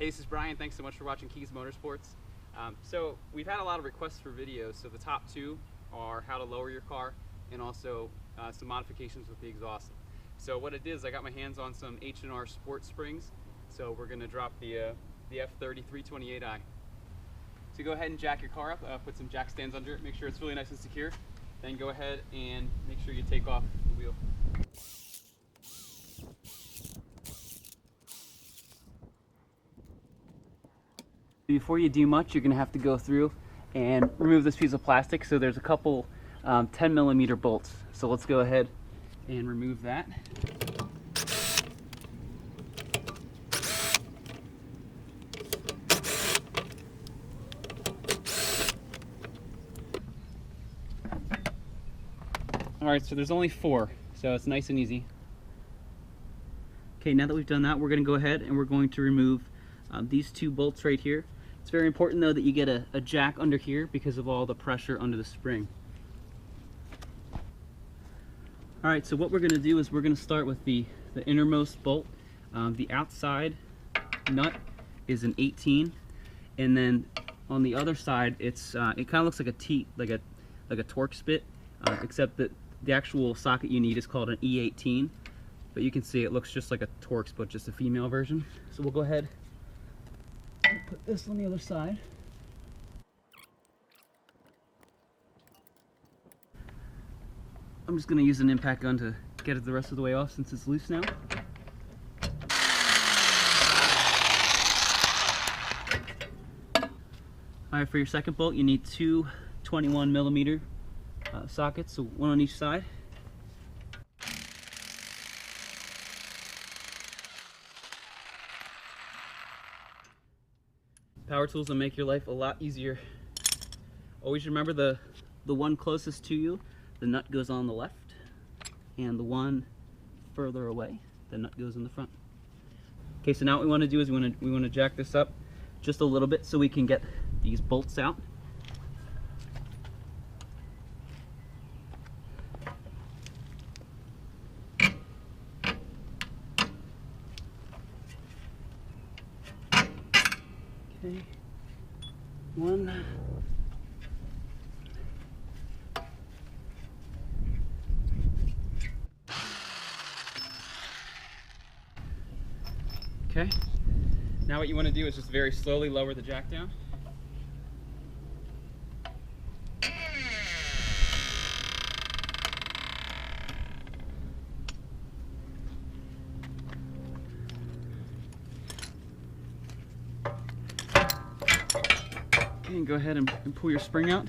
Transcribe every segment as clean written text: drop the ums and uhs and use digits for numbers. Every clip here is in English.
Hey, this is Bryan. Thanks so much for watching Keys Motorsports. So we've had a lot of requests for videos. So the top two are how to lower your car and also some modifications with the exhaust. So what it is, I got my hands on some H&R Sport springs. So we're going to drop the F30 328i. So go ahead and jack your car up, put some jack stands under it, make sure it's really nice and secure. Then go ahead and make sure you take off the wheel. Before you do much, you're going to have to go through and remove this piece of plastic. So there's a couple 10mm bolts. So let's go ahead and remove that. Alright, so there's only 4, so it's nice and easy. Okay, now that we've done that, we're going to go ahead and we're going to remove these 2 bolts right here. It's very important though that you get a jack under here because of all the pressure under the spring. Alright, so what we're going to do is we're going to start with the innermost bolt. The outside nut is an 18, and then on the other side it's it kind of looks like a T, like a Torx bit, except that the actual socket you need is called an E18, but you can see it looks just like a Torx, but just a female version. So we'll go ahead and put this on the other side. I'm just going to use an impact gun to get it the rest of the way off since it's loose now. Alright, for your second bolt you need 2 21mm sockets, so one on each side. Power tools will make your life a lot easier. Always remember the one closest to you, the nut goes on the left, and the one further away, the nut goes in the front. Okay, so now what we want to do is we want to jack this up just a little bit so we can get these bolts out. Okay, 1. Okay, now what you want to do is just very slowly lower the jack down. And go ahead and pull your spring out.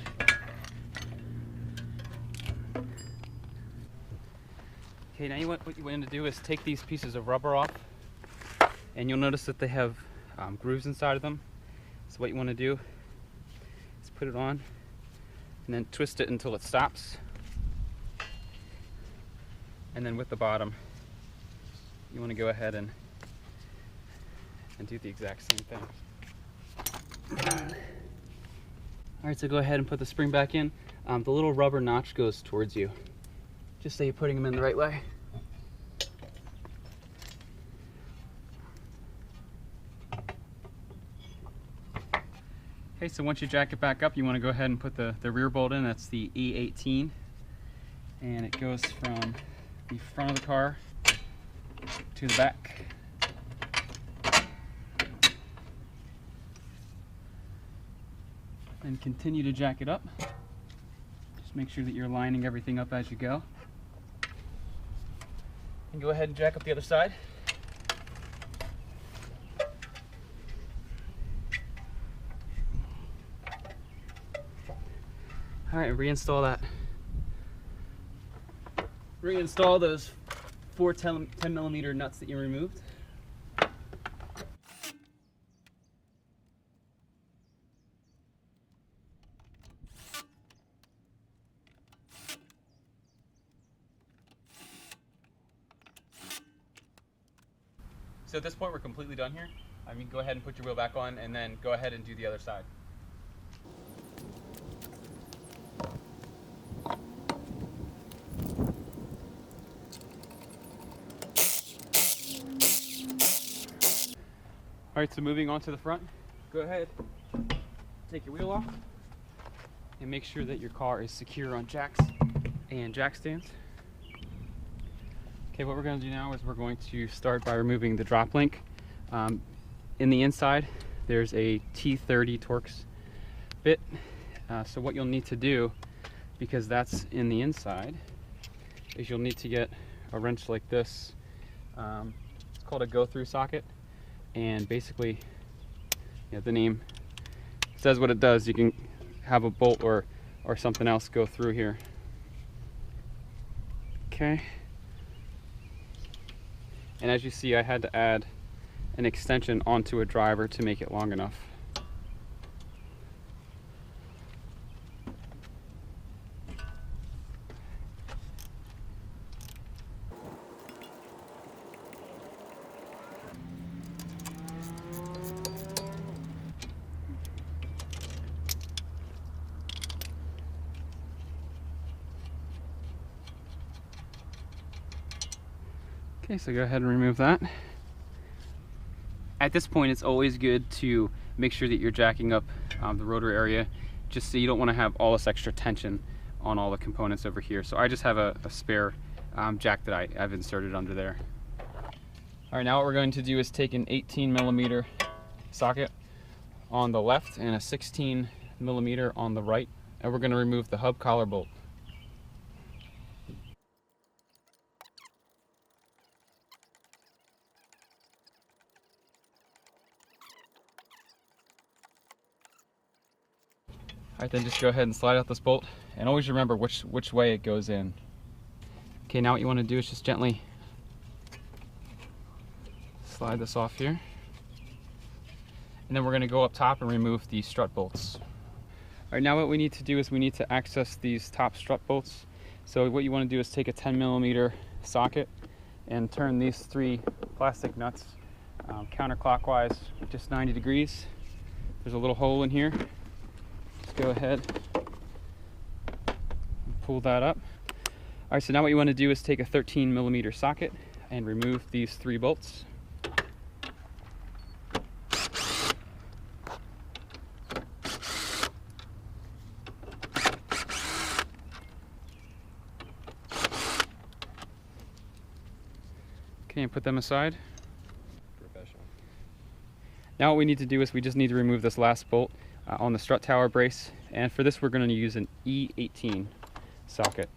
Okay, now what you want to do is take these pieces of rubber off, and you'll notice that they have grooves inside of them. So what you want to do is put it on and then twist it until it stops. And then with the bottom, you want to go ahead and do the exact same thing. Alright, so go ahead and put the spring back in. The little rubber notch goes towards you, just so you're putting them in the right way. Okay, so once you jack it back up, you want to go ahead and put the rear bolt in. That's the E18, and it goes from the front of the car to the back. And continue to jack it up. Just make sure that you're lining everything up as you go. And go ahead and jack up the other side. Alright, reinstall that. Reinstall those 4 10mm nuts that you removed. So at this point we're completely done here. I mean, go ahead and put your wheel back on and then go ahead and do the other side. Alright, so moving on to the front, go ahead, take your wheel off, and make sure that your car is secure on jacks and jack stands. Okay, what we're going to do now is we're going to start by removing the drop link. In the inside, there's a T30 Torx bit. So what you'll need to do, because that's in the inside, is you'll need to get a wrench like this. It's called a go-through socket, and basically, the name says what it does. You can have a bolt or something else go through here. Okay. And as you see, I had to add an extension onto a driver to make it long enough. Okay, so go ahead and remove that. At this point, it's always good to make sure that you're jacking up the rotor area, just so you don't want to have all this extra tension on all the components over here. So I just have a spare jack that I've inserted under there. All right, now what we're going to do is take an 18mm socket on the left and a 16mm on the right, and we're going to remove the hub collar bolt. Alright, then just go ahead and slide out this bolt, and always remember which way it goes in. Okay, now what you want to do is just gently slide this off here. And then we're going to go up top and remove the strut bolts. Alright, now what we need to do is we need to access these top strut bolts. So what you want to do is take a 10mm socket and turn these 3 plastic nuts counterclockwise, just 90 degrees. There's a little hole in here. Go ahead and pull that up. All right, so now what you want to do is take a 13mm socket and remove these 3 bolts. Okay, and put them aside. Professional. Now what we need to do is we just need to remove this last bolt on the strut tower brace, and for this we're going to use an E18 socket.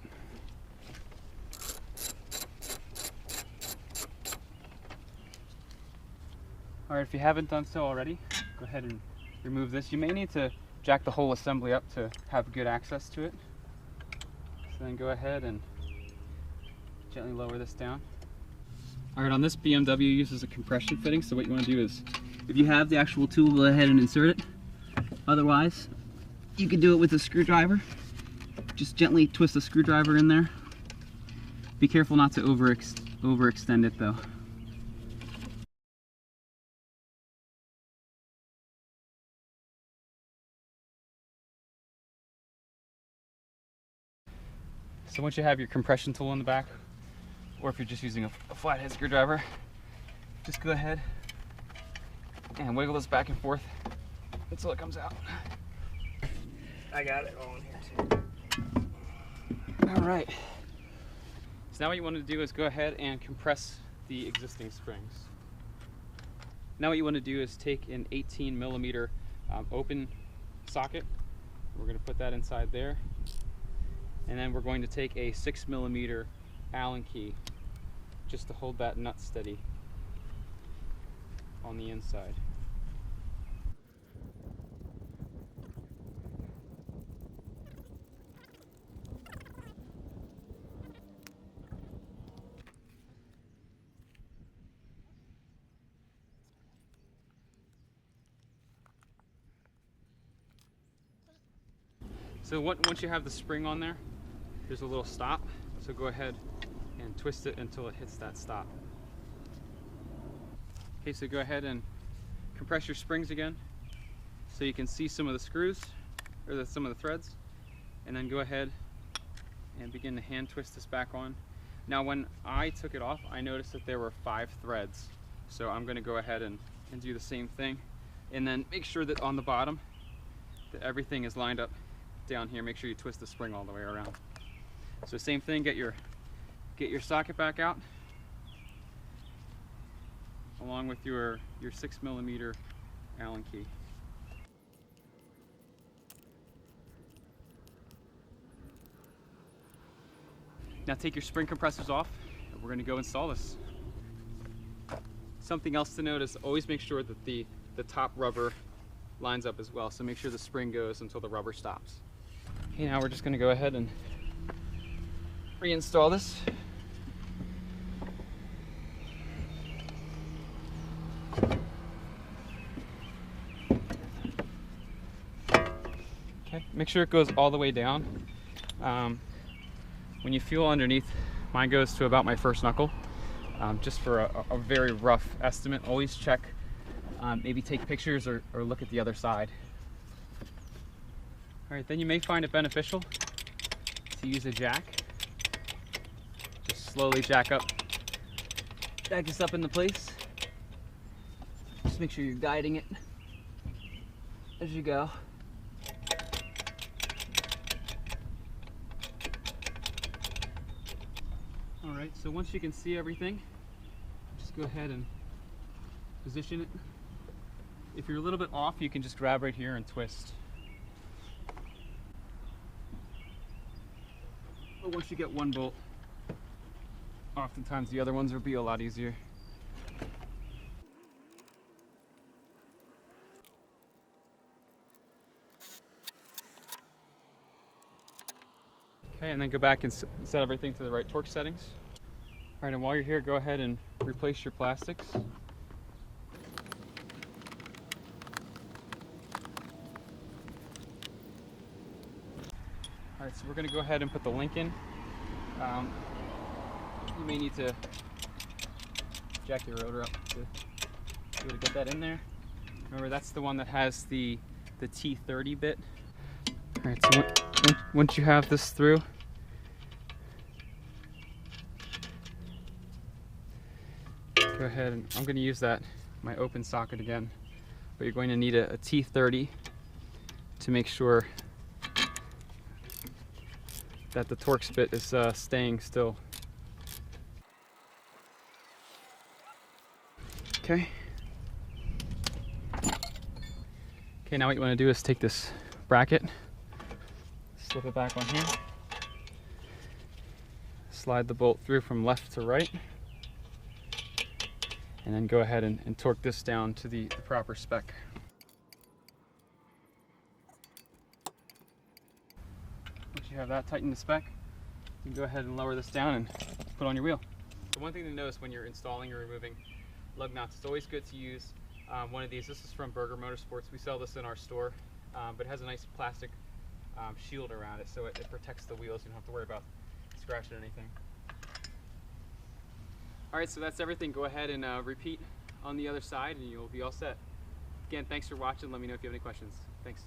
Alright, if you haven't done so already, go ahead and remove this. You may need to jack the whole assembly up to have good access to it. So then go ahead and gently lower this down. Alright, on this BMW uses a compression fitting, so what you want to do is, if you have the actual tool, go ahead and insert it. Otherwise, you can do it with a screwdriver. Just gently twist the screwdriver in there. Be careful not to overextend it though. So once you have your compression tool in the back, or if you're just using a flathead screwdriver, just go ahead and wiggle this back and forth until it comes out. I got it all in here too. All right. So now what you want to do is go ahead and compress the existing springs. Now what you want to do is take an 18mm open socket. We're going to put that inside there. And then we're going to take a 6mm Allen key just to hold that nut steady on the inside. So once you have the spring on there, there's a little stop. So go ahead and twist it until it hits that stop. Okay, so go ahead and compress your springs again so you can see some of the screws, or some of the threads. And then go ahead and begin to hand twist this back on. Now when I took it off, I noticed that there were 5 threads. So I'm going to go ahead and do the same thing, and then make sure that on the bottom that everything is lined up down here. Make sure you twist the spring all the way around. So same thing, get your socket back out along with your 6mm Allen key. Now take your spring compressors off, and we're going to go install this. Something else to note is always make sure that the top rubber lines up as well. So make sure the spring goes until the rubber stops. Okay, now we're just going to go ahead and reinstall this. Okay, make sure it goes all the way down. When you feel underneath, mine goes to about my first knuckle. Just for a very rough estimate, always check, maybe take pictures or look at the other side. All right, then you may find it beneficial to use a jack. Just slowly jack this up into place. Just make sure you're guiding it as you go. Alright, so once you can see everything, just go ahead and position it. If you're a little bit off, you can just grab right here and twist. But once you get one bolt, oftentimes the other ones will be a lot easier. Okay, and then go back and set everything to the right torque settings. All right, and while you're here, go ahead and replace your plastics. All right, so we're going to go ahead and put the link in. You may need to jack your rotor up to be able to get that in there. Remember, that's the one that has the T30 bit. All right, so once you have this through, go ahead and I'm going to use my open socket again, but you're going to need a T30 to make sure that the Torx bit is staying still. Okay. Okay, now what you want to do is take this bracket, slip it back on here, slide the bolt through from left to right, and then go ahead and torque this down to the proper spec. Once you have that tightened to spec, you can go ahead and lower this down and put on your wheel. So one thing to notice when you're installing or removing lug nuts, it's always good to use one of these. This is from Berger Motorsports. We sell this in our store, but it has a nice plastic shield around it, so it protects the wheels. You don't have to worry about scratching anything. All right, so that's everything. Go ahead and repeat on the other side and you'll be all set. Again, thanks for watching. Let me know if you have any questions. Thanks.